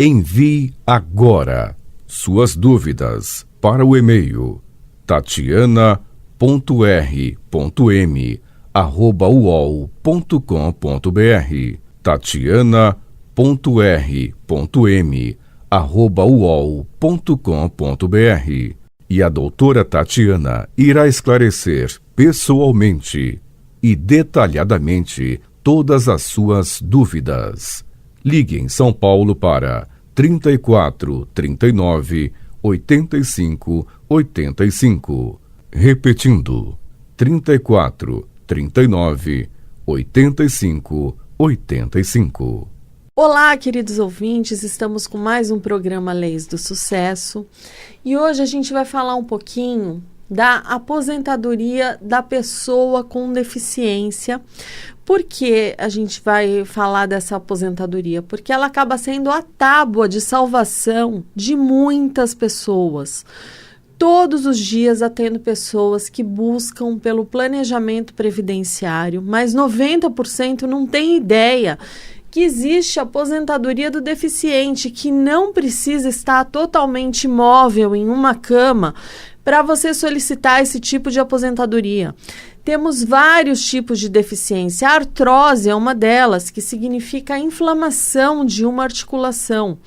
Envie agora suas dúvidas para o e-mail tatiana.r.m@uol.com.br tatiana.r.m@uol.com.br e a doutora Tatiana irá esclarecer pessoalmente e detalhadamente todas as suas dúvidas. Ligue em São Paulo para 34 39 85 85. Repetindo, 34 39 85 85. Olá, queridos ouvintes, estamos com mais um programa Leis do Sucesso e hoje a gente vai falar um pouquinho da aposentadoria da pessoa com deficiência. Por que a gente vai falar dessa aposentadoria? Porque ela acaba sendo a tábua de salvação de muitas pessoas. Todos os dias atendo pessoas que buscam pelo planejamento previdenciário, mas 90% não tem ideia que existe a aposentadoria do deficiente, que não precisa estar totalmente imóvel em uma cama para você solicitar esse tipo de aposentadoria. Temos vários tipos de deficiência. A artrose é uma delas, que significa a inflamação de uma articulação.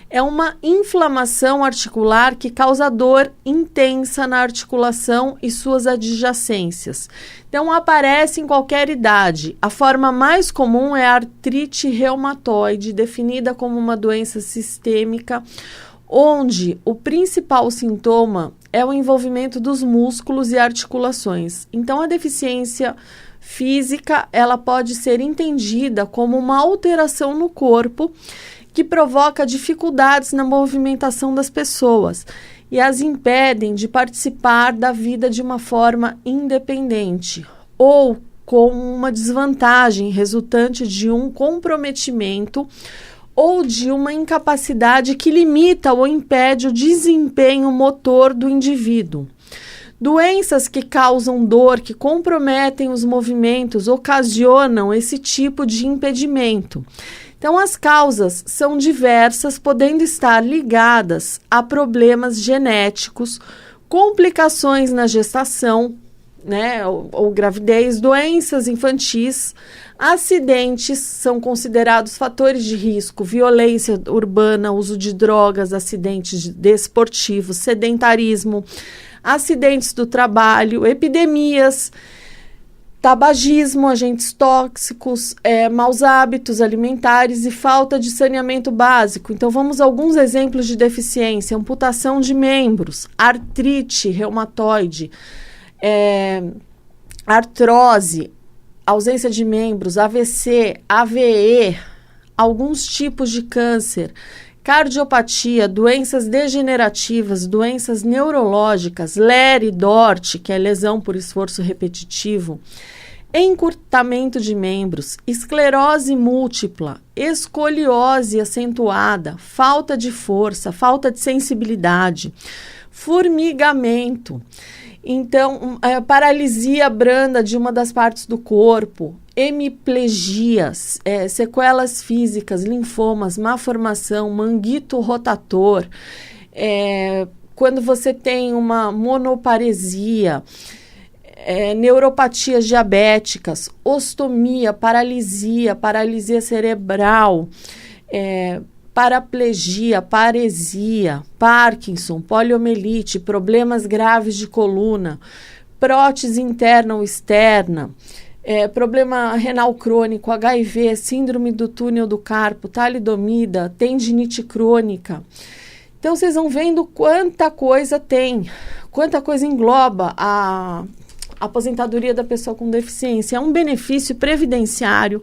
É uma inflamação articular que causa dor intensa na articulação e suas adjacências. Então, aparece em qualquer idade. A forma mais comum é a artrite reumatoide, definida como uma doença sistêmica, onde o principal sintoma é o envolvimento dos músculos e articulações. Então, a deficiência física, ela pode ser entendida como uma alteração no corpo que provoca dificuldades na movimentação das pessoas e as impedem de participar da vida de uma forma independente ou com uma desvantagem resultante de um comprometimento ou de uma incapacidade que limita ou impede o desempenho motor do indivíduo. Doenças que causam dor, que comprometem os movimentos, ocasionam esse tipo de impedimento. Então, as causas são diversas, podendo estar ligadas a problemas genéticos, complicações na gestação, ou gravidez, doenças infantis, acidentes são considerados fatores de risco, violência urbana, uso de drogas, acidentes desportivos, sedentarismo, acidentes do trabalho, epidemias, tabagismo, agentes tóxicos, maus hábitos alimentares e falta de saneamento básico. Então, vamos a alguns exemplos de deficiência: amputação de membros, artrite reumatoide, artrose, ausência de membros, AVC, AVE, alguns tipos de câncer, cardiopatia, doenças degenerativas, doenças neurológicas, LER e DORT, que é lesão por esforço repetitivo, encurtamento de membros, esclerose múltipla, escoliose acentuada, falta de força, falta de sensibilidade, formigamento. Então, paralisia branda de uma das partes do corpo, hemiplegias, sequelas físicas, linfomas, má formação, manguito rotator, quando você tem uma monoparesia, neuropatias diabéticas, ostomia, paralisia cerebral, paraplegia, paresia, Parkinson, poliomielite, problemas graves de coluna, prótese interna ou externa, problema renal crônico, HIV, síndrome do túnel do carpo, talidomida, tendinite crônica. Então, vocês vão vendo quanta coisa tem, quanta coisa engloba a aposentadoria da pessoa com deficiência. É um benefício previdenciário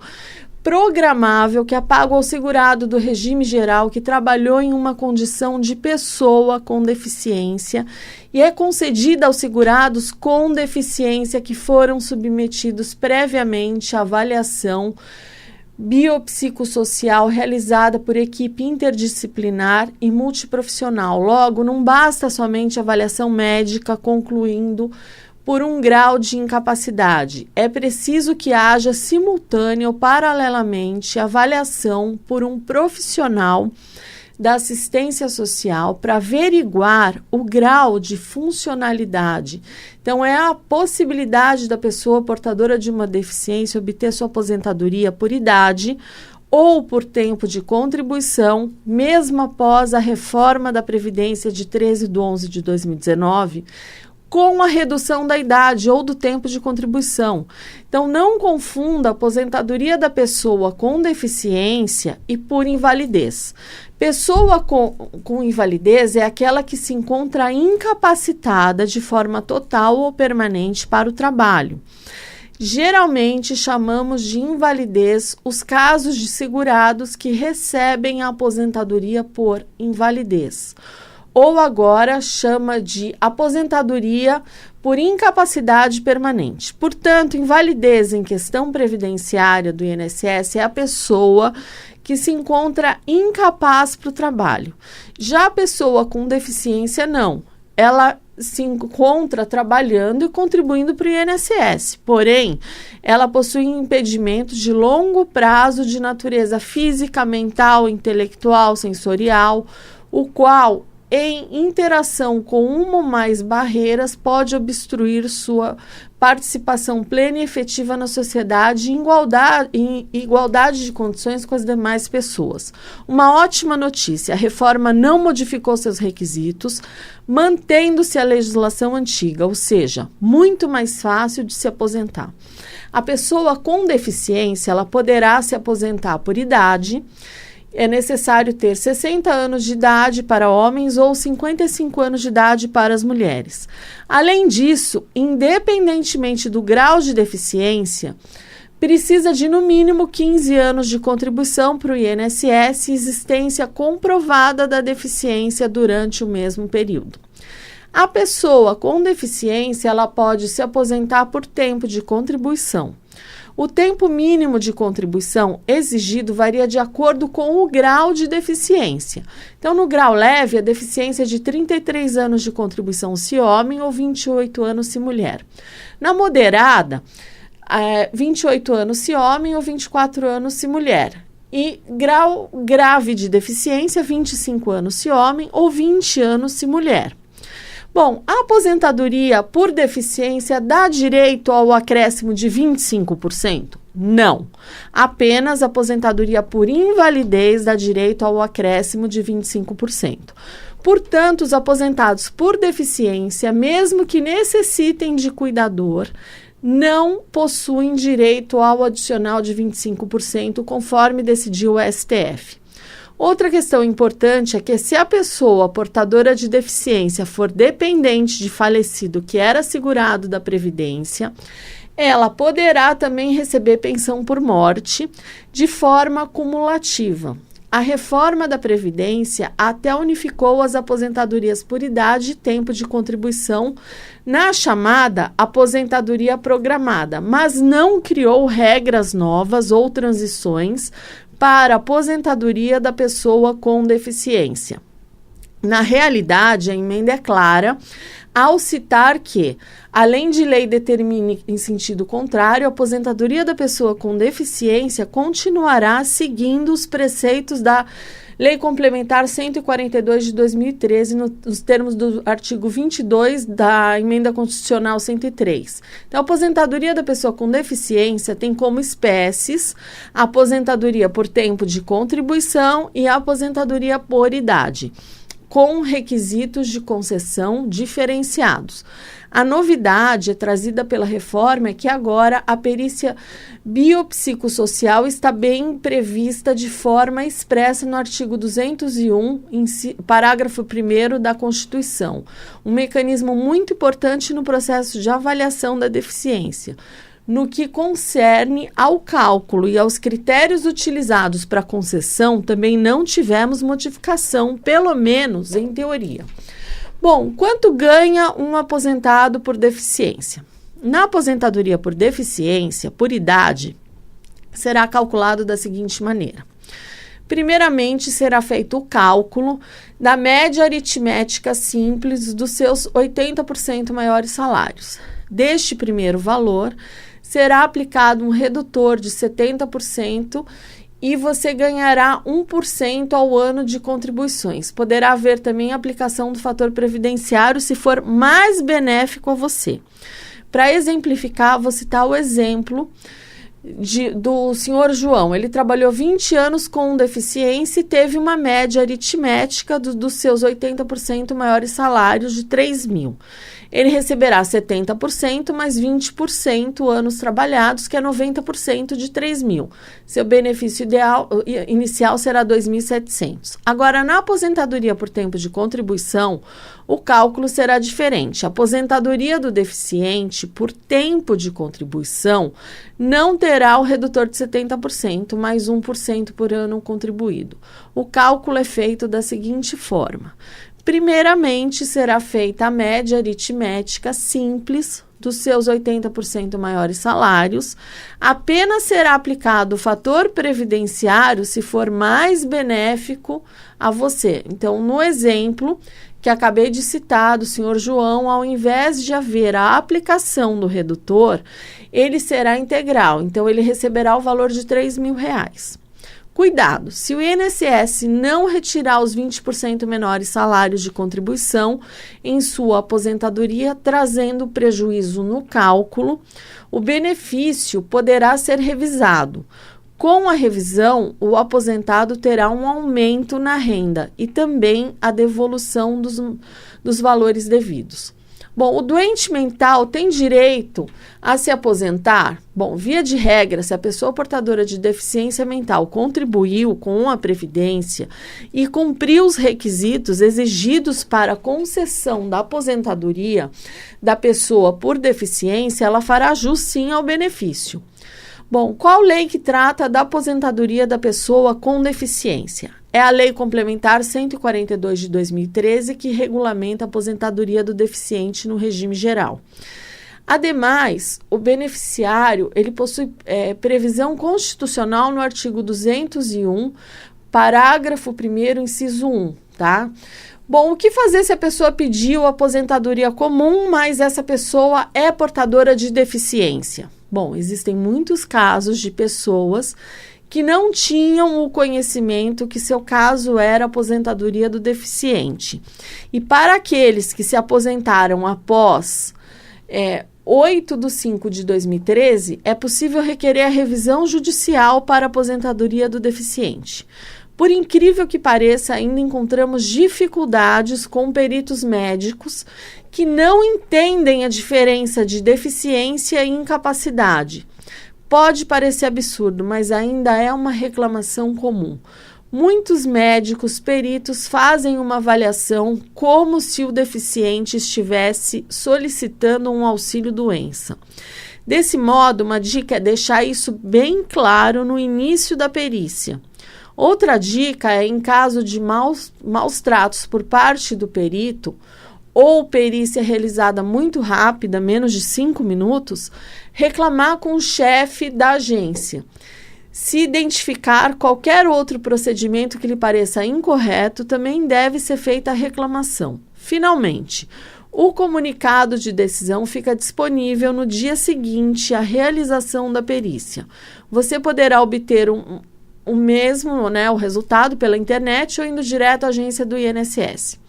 programável que é pago ao segurado do regime geral que trabalhou em uma condição de pessoa com deficiência e é concedida aos segurados com deficiência que foram submetidos previamente à avaliação biopsicossocial realizada por equipe interdisciplinar e multiprofissional. Logo, não basta somente avaliação médica concluindo por um grau de incapacidade. É preciso que haja simultânea ou paralelamente avaliação por um profissional da assistência social para averiguar o grau de funcionalidade. Então, é a possibilidade da pessoa portadora de uma deficiência obter sua aposentadoria por idade ou por tempo de contribuição, mesmo após a reforma da Previdência de 13/11 de 2019, com a redução da idade ou do tempo de contribuição. Então, não confunda a aposentadoria da pessoa com deficiência e por invalidez. Pessoa com invalidez é aquela que se encontra incapacitada de forma total ou permanente para o trabalho. Geralmente, chamamos de invalidez os casos de segurados que recebem a aposentadoria por invalidez. Ou agora chama de aposentadoria por incapacidade permanente. Portanto, invalidez em questão previdenciária do INSS é a pessoa que se encontra incapaz para o trabalho. Já a pessoa com deficiência, não. Ela se encontra trabalhando e contribuindo para o INSS, porém, ela possui impedimentos de longo prazo de natureza física, mental, intelectual, sensorial, o qual, em interação com uma ou mais barreiras, pode obstruir sua participação plena e efetiva na sociedade em igualdade de condições com as demais pessoas. Uma ótima notícia: a reforma não modificou seus requisitos, mantendo-se a legislação antiga, ou seja, muito mais fácil de se aposentar. A pessoa com deficiência, ela poderá se aposentar por idade. É necessário ter 60 anos de idade para homens ou 55 anos de idade para as mulheres. Além disso, independentemente do grau de deficiência, precisa de no mínimo 15 anos de contribuição para o INSS e existência comprovada da deficiência durante o mesmo período. A pessoa com deficiência, ela pode se aposentar por tempo de contribuição. O tempo mínimo de contribuição exigido varia de acordo com o grau de deficiência. Então, no grau leve, a deficiência é de 33 anos de contribuição se homem ou 28 anos se mulher. Na moderada, 28 anos se homem ou 24 anos se mulher. E grau grave de deficiência, 25 anos se homem ou 20 anos se mulher. Bom, a aposentadoria por deficiência dá direito ao acréscimo de 25%? Não. Apenas a aposentadoria por invalidez dá direito ao acréscimo de 25%. Portanto, os aposentados por deficiência, mesmo que necessitem de cuidador, não possuem direito ao adicional de 25%, conforme decidiu o STF. Outra questão importante é que se a pessoa portadora de deficiência for dependente de falecido que era segurado da Previdência, ela poderá também receber pensão por morte de forma cumulativa. A reforma da Previdência até unificou as aposentadorias por idade e tempo de contribuição na chamada aposentadoria programada, mas não criou regras novas ou transições para a aposentadoria da pessoa com deficiência. Na realidade, a emenda é clara ao citar que, além de lei determine em sentido contrário, a aposentadoria da pessoa com deficiência continuará seguindo os preceitos da Lei Complementar 142 de 2013, nos termos do artigo 22 da Emenda Constitucional 103. Então, a aposentadoria da pessoa com deficiência tem como espécies a aposentadoria por tempo de contribuição e a aposentadoria por idade, com requisitos de concessão diferenciados. A novidade trazida pela reforma é que agora a perícia biopsicossocial está bem prevista de forma expressa no artigo 201, parágrafo 1º da Constituição, um mecanismo muito importante no processo de avaliação da deficiência. No que concerne ao cálculo e aos critérios utilizados para concessão, também não tivemos modificação, pelo menos em teoria. Bom, quanto ganha um aposentado por deficiência? Na aposentadoria por deficiência, por idade, será calculado da seguinte maneira. Primeiramente, será feito o cálculo da média aritmética simples dos seus 80% maiores salários. Deste primeiro valor, será aplicado um redutor de 70% e você ganhará 1% ao ano de contribuições. Poderá haver também a aplicação do fator previdenciário se for mais benéfico a você. Para exemplificar, vou citar o exemplo do senhor João. Ele trabalhou 20 anos com deficiência e teve uma média aritmética dos seus 80% maiores salários de 3.000. Ele receberá 70% mais 20% anos trabalhados, que é 90% de 3.000. Seu benefício inicial será 2.700. Agora, na aposentadoria por tempo de contribuição, o cálculo será diferente. A aposentadoria do deficiente por tempo de contribuição não terá o redutor de 70% mais 1% por ano contribuído. O cálculo é feito da seguinte forma. Primeiramente, será feita a média aritmética simples dos seus 80% maiores salários. Apenas será aplicado o fator previdenciário se for mais benéfico a você. Então, no exemplo que acabei de citar do senhor João, ao invés de haver a aplicação do redutor, ele será integral. Então, ele receberá o valor de R$3.000. Cuidado, se o INSS não retirar os 20% menores salários de contribuição em sua aposentadoria, trazendo prejuízo no cálculo, o benefício poderá ser revisado. Com a revisão, o aposentado terá um aumento na renda e também a devolução dos valores devidos. Bom, o doente mental tem direito a se aposentar? Bom, via de regra, se a pessoa portadora de deficiência mental contribuiu com a Previdência e cumpriu os requisitos exigidos para a concessão da aposentadoria da pessoa por deficiência, ela fará jus sim ao benefício. Bom, qual lei que trata da aposentadoria da pessoa com deficiência? É a Lei Complementar 142 de 2013, que regulamenta a aposentadoria do deficiente no regime geral. Ademais, o beneficiário ele possui previsão constitucional no artigo 201, parágrafo 1º, inciso 1, tá? Bom, o que fazer se a pessoa pediu aposentadoria comum, mas essa pessoa é portadora de deficiência? Bom, existem muitos casos de pessoas que não tinham o conhecimento que seu caso era aposentadoria do deficiente. E para aqueles que se aposentaram após 8/5/2013, é possível requerer a revisão judicial para a aposentadoria do deficiente. Por incrível que pareça, ainda encontramos dificuldades com peritos médicos que não entendem a diferença de deficiência e incapacidade. Pode parecer absurdo, mas ainda é uma reclamação comum. Muitos médicos peritos fazem uma avaliação como se o deficiente estivesse solicitando um auxílio-doença. Desse modo, uma dica é deixar isso bem claro no início da perícia. Outra dica é, em caso de maus tratos por parte do perito, ou perícia realizada muito rápida, menos de 5 minutos, reclamar com o chefe da agência. Se identificar qualquer outro procedimento que lhe pareça incorreto, também deve ser feita a reclamação. Finalmente, o comunicado de decisão fica disponível no dia seguinte à realização da perícia. Você poderá obter o mesmo, o resultado pela internet ou indo direto à agência do INSS.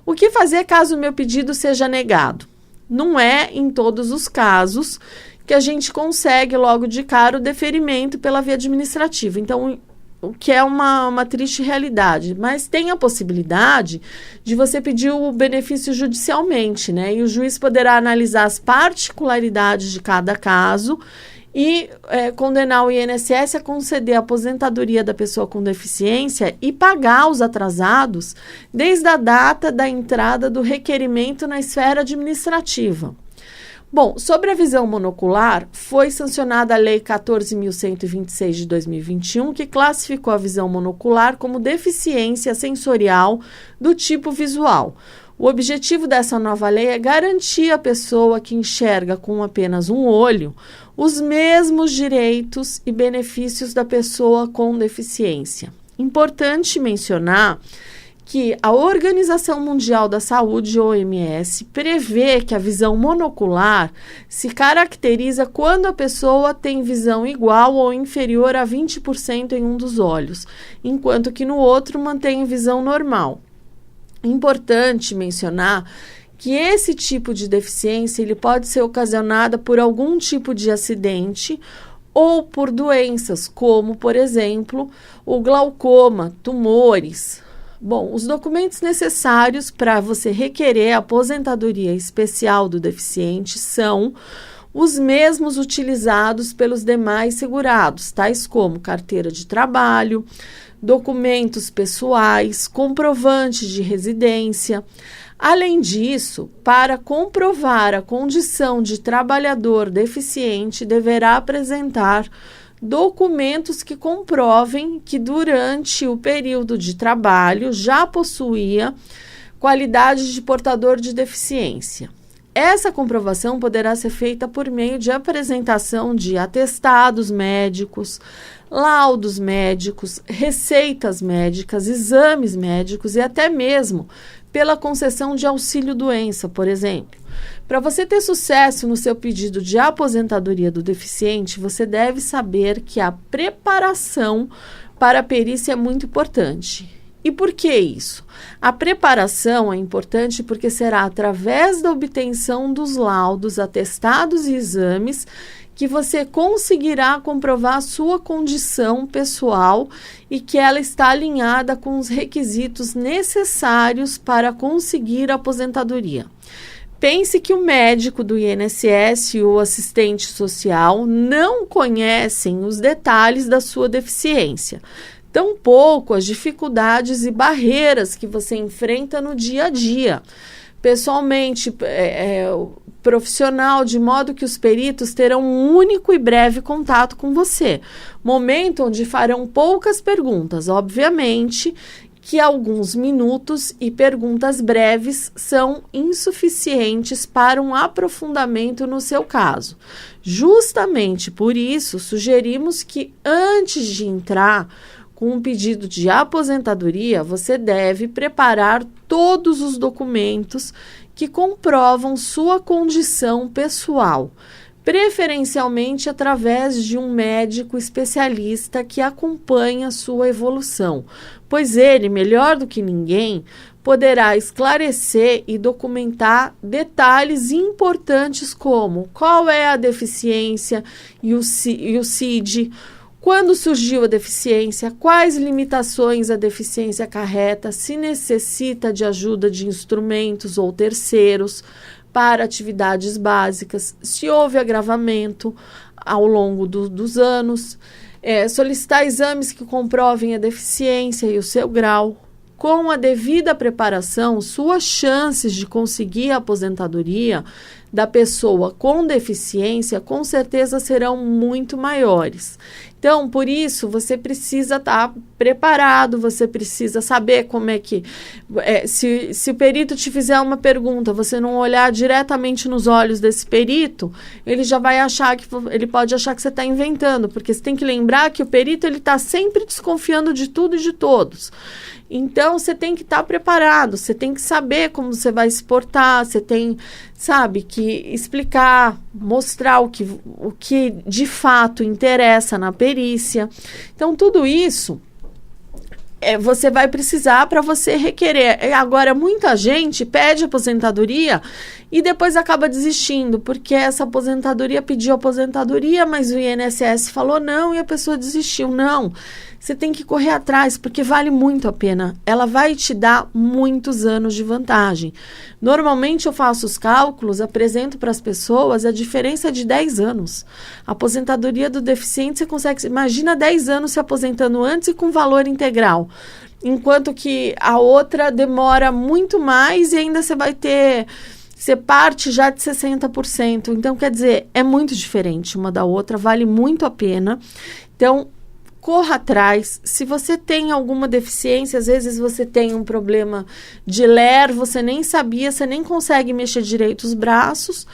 O que fazer caso o meu pedido seja negado? Não é em todos os casos que a gente consegue logo de cara o deferimento pela via administrativa. Então, o que é uma triste realidade. Mas tem a possibilidade de você pedir o benefício judicialmente, E o juiz poderá analisar as particularidades de cada caso e condenar o INSS a conceder a aposentadoria da pessoa com deficiência e pagar os atrasados desde a data da entrada do requerimento na esfera administrativa. Bom, sobre a visão monocular, foi sancionada a Lei 14.126 de 2021, que classificou a visão monocular como deficiência sensorial do tipo visual. O objetivo dessa nova lei é garantir à pessoa que enxerga com apenas um olho os mesmos direitos e benefícios da pessoa com deficiência. Importante mencionar que a Organização Mundial da Saúde, OMS, prevê que a visão monocular se caracteriza quando a pessoa tem visão igual ou inferior a 20% em um dos olhos, enquanto que no outro mantém visão normal. Importante mencionar que esse tipo de deficiência ele pode ser ocasionada por algum tipo de acidente ou por doenças, como, por exemplo, o glaucoma, tumores. Bom, os documentos necessários para você requerer a aposentadoria especial do deficiente são os mesmos utilizados pelos demais segurados, tais como carteira de trabalho, documentos pessoais, comprovantes de residência. Além disso, para comprovar a condição de trabalhador deficiente, deverá apresentar documentos que comprovem que durante o período de trabalho já possuía qualidade de portador de deficiência. Essa comprovação poderá ser feita por meio de apresentação de atestados médicos, laudos médicos, receitas médicas, exames médicos e até mesmo pela concessão de auxílio-doença, por exemplo. Para você ter sucesso no seu pedido de aposentadoria do deficiente, você deve saber que a preparação para a perícia é muito importante. E por que isso? A preparação é importante porque será através da obtenção dos laudos, atestados e exames que você conseguirá comprovar a sua condição pessoal e que ela está alinhada com os requisitos necessários para conseguir a aposentadoria. Pense que o médico do INSS e o assistente social não conhecem os detalhes da sua deficiência, tampouco as dificuldades e barreiras que você enfrenta no dia a dia. Pessoalmente, profissional, de modo que os peritos terão um único e breve contato com você, momento onde farão poucas perguntas, obviamente, que alguns minutos e perguntas breves são insuficientes para um aprofundamento no seu caso. Justamente por isso, sugerimos que antes de entrar com um pedido de aposentadoria, você deve preparar todos os documentos que comprovam sua condição pessoal, preferencialmente através de um médico especialista que acompanha sua evolução, pois ele, melhor do que ninguém, poderá esclarecer e documentar detalhes importantes como qual é a deficiência e o CID, quando surgiu a deficiência, quais limitações a deficiência acarreta, se necessita de ajuda de instrumentos ou terceiros para atividades básicas, se houve agravamento ao longo dos anos, solicitar exames que comprovem a deficiência e o seu grau. Com a devida preparação, suas chances de conseguir a aposentadoria da pessoa com deficiência com certeza serão muito maiores. Então, por isso, você precisa estar preparado, você precisa saber como é que... se o perito te fizer uma pergunta, você não olhar diretamente nos olhos desse perito, ele já vai achar ele pode achar que você está inventando, porque você tem que lembrar que o perito está sempre desconfiando de tudo e de todos. Então, você tem que estar preparado, você tem que saber como você vai se portar, você tem, que explicar, mostrar o que de fato interessa na perícia. Então, tudo isso você vai precisar para você requerer. Agora, muita gente pede aposentadoria e depois acaba desistindo, porque essa aposentadoria pediu aposentadoria, mas o INSS falou não e a pessoa desistiu. Não, você tem que correr atrás, porque vale muito a pena. Ela vai te dar muitos anos de vantagem. Normalmente eu faço os cálculos, apresento para as pessoas a diferença de 10 anos. A aposentadoria do deficiente, você consegue, imagina 10 anos se aposentando antes e com valor integral. Enquanto que a outra demora muito mais e ainda você parte já de 60%. Então, quer dizer, é muito diferente uma da outra, vale muito a pena. Então, corra atrás. Se você tem alguma deficiência, às vezes você tem um problema de ler, você nem sabia, você nem consegue mexer direito os braços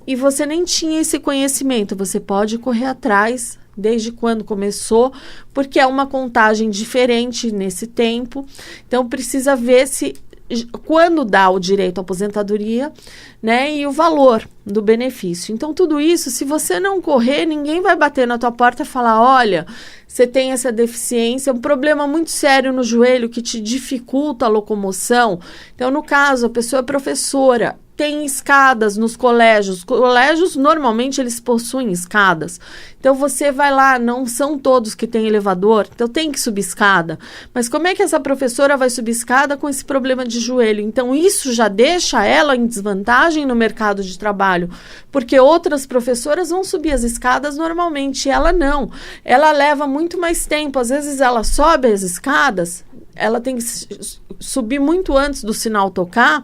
e você nem tinha esse conhecimento. Você pode correr atrás desde quando começou, porque é uma contagem diferente nesse tempo. Então, precisa ver se quando dá o direito à aposentadoria, né, e o valor do benefício. Então, tudo isso, se você não correr, ninguém vai bater na tua porta e falar, olha, você tem essa deficiência, um problema muito sério no joelho que te dificulta a locomoção. Então, no caso, a pessoa é professora, tem escadas nos colégios. Colégios, normalmente, eles possuem escadas. Então, você vai lá, não são todos que têm elevador, então tem que subir escada. Mas como é que essa professora vai subir escada com esse problema de joelho? Então, isso já deixa ela em desvantagem no mercado de trabalho, porque outras professoras vão subir as escadas normalmente, ela não. Ela leva muito mais tempo. Às vezes, ela sobe as escadas, ela tem que subir muito antes do sinal tocar,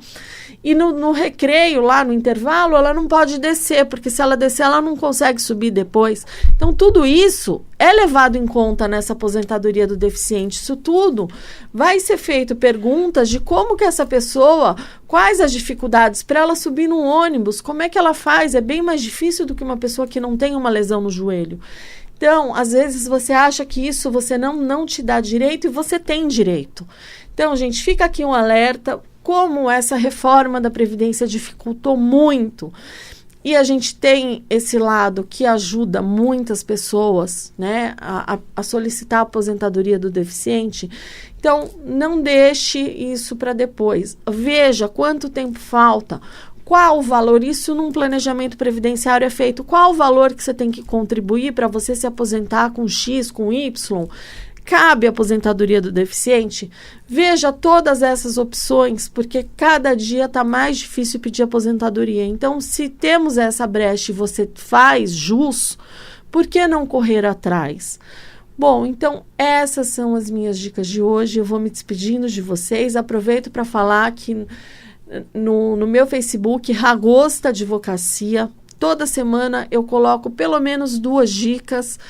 e no recreio, lá no intervalo, ela não pode descer, porque se ela descer, ela não consegue subir depois. Então, tudo isso é levado em conta nessa aposentadoria do deficiente. Isso tudo vai ser feito perguntas de como que essa pessoa, quais as dificuldades para ela subir num ônibus, como é que ela faz. É bem mais difícil do que uma pessoa que não tem uma lesão no joelho. Então, às vezes você acha que isso você não te dá direito e você tem direito. Então, gente, fica aqui um alerta, como essa reforma da Previdência dificultou muito. E a gente tem esse lado que ajuda muitas pessoas, né, a solicitar a aposentadoria do deficiente. Então, não deixe isso para depois. Veja quanto tempo falta. Qual o valor? Isso num planejamento previdenciário é feito. Qual o valor que você tem que contribuir para você se aposentar com X, com Y? Cabe a aposentadoria do deficiente? Veja todas essas opções, porque cada dia está mais difícil pedir aposentadoria. Então, se temos essa brecha e você faz jus, por que não correr atrás? Bom, então essas são as minhas dicas de hoje. Eu vou me despedindo de vocês. Aproveito para falar que no meu Facebook, Ragosta Advocacia, toda semana eu coloco pelo menos 2 dicas,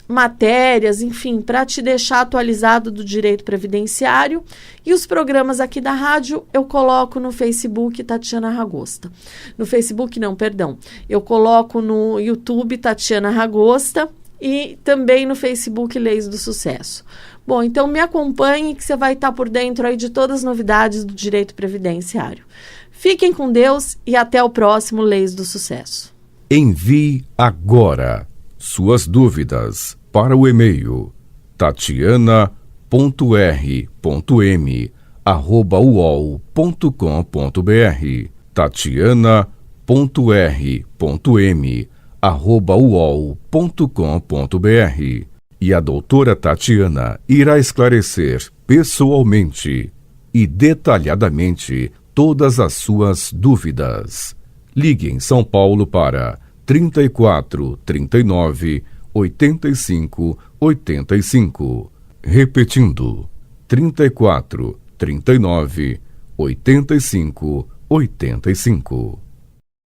matérias, enfim, para te deixar atualizado do direito previdenciário. E os programas aqui da rádio eu coloco no Facebook Tatiana Ragosta. No Facebook não, perdão. Eu coloco no YouTube Tatiana Ragosta e também no Facebook Leis do Sucesso. Bom, então me acompanhe que você vai estar por dentro aí de todas as novidades do direito previdenciário. Fiquem com Deus e até o próximo Leis do Sucesso. Envie agora suas dúvidas para o e-mail tatiana.r.m@uol.com.br tatiana.r.m@uol.com.br. E a doutora Tatiana irá esclarecer pessoalmente e detalhadamente todas as suas dúvidas. Ligue em São Paulo para 34 39 85 85. Repetindo, 34 39 85 85.